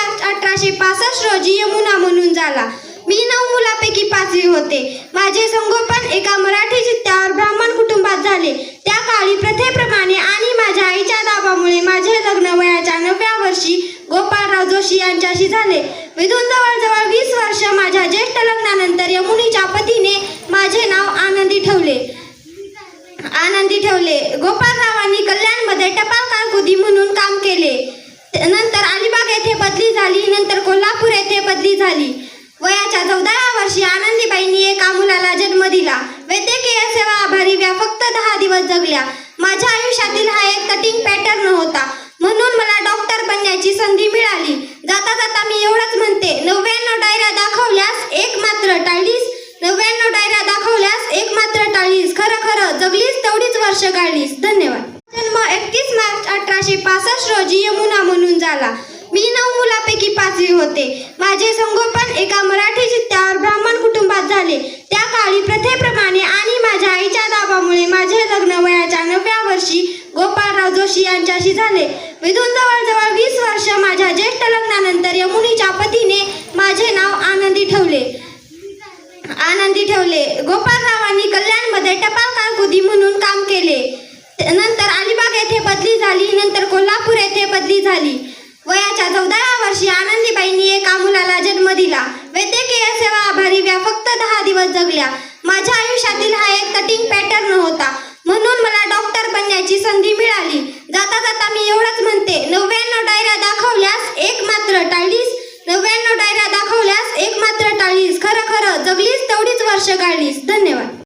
मार्च 1865 रोजी यमुना म्हणून झाला. मी 9 मुलापैकी 5वी होते. माझे संगोपन एका मराठी चित्त्यावर ब्राह्मण कुटुंबात झाले. त्या काळी प्रथेप्रमाणे आणि माझ्या आईच्या दाबामुळे माझे लग्न वयाच्या 9व्या वर्षी गोपाळराव जोशी यांच्याशी झाले. विधून जवळजवळ 20 वर्ष माझ्या ज्येष्ठ लग्नानंतर यमुनीच्या पतीने माझे नाव आनंदी ठेवले. गोपाळरावांनी कल्याणमध्ये टपाल कारकुनी म्हणून काम केले. नंतर अलिबाग येथे बदली झाली. नंतर कोल्हापूर येथे बदली झाली. वयाच्या 14व्या वर्षी आनंदीबाईंनी एका मुलाला जन्म दिला. वैद्यकीय सेवा आभारी फक्त 10 दिवस जगल्या. माझ्या आयुष्यातील हा एक कटिंग पॅटर्न होता, म्हणून मला डॉक्टर बनण्याची संधी मिळाली. जाता जाता मी एवढंच म्हणते, 99 डायऱ्या दाखवल्यास एक मात्र टाळलीस. 99 डायऱ्या दाखवल्यास एक मात्र टाळलीस. खरं खरं जगलीस, तेवढीच वर्ष काढलीस. धन्यवाद. जन्म 31 मार्च 1865 रोजी यमुना म्हणून झाला. मी 9 मुलापैकी 5वी होते. माझे संगोपन एका मराठी चित्त्यावर ब्राह्मण कुटुंबात झाले. त्या काळी प्रथेप्रमाणे आणि माझ्या आईच्या दाबामुळे माझे लग्न वयाच्या 9व्या वर्षी गोपाळराव जोशी यांच्याशी झाले. विधून जवळजवळ 20 वर्ष माझ्या ज्येष्ठ लग्नानंतर यमुनीच्या पतीने माझे नाव आनंदी ठेवले. गोपाळरावांनी कल्याणमध्ये टपाल कारकुनी म्हणून काम केले. नंतर अलिबाग येथे बदली झाली. नंतर कोल्हापूर येथे बदली झाली. वयाच्या 14व्या वर्षी आनंदीबाईंनी एका मुलाला जन्म दिला. वैद्यकीय सेवा आभारी फक्त 10 दिवस जगल्या. माझ्या आयुष्यातील हा एक कटिंग पॅटर्न होता, म्हणून मला डॉक्टर बनण्याची संधी मिळाली. जाता जाता मी एवढंच म्हणते, 99 डायऱ्या दाखवल्यास एक मात्र टाळलीस. 99 डायऱ्या दाखवल्यास एक मात्र टाळलीस. खरं खरं जगलीस, तेवढीच वर्ष काढलीस. धन्यवाद.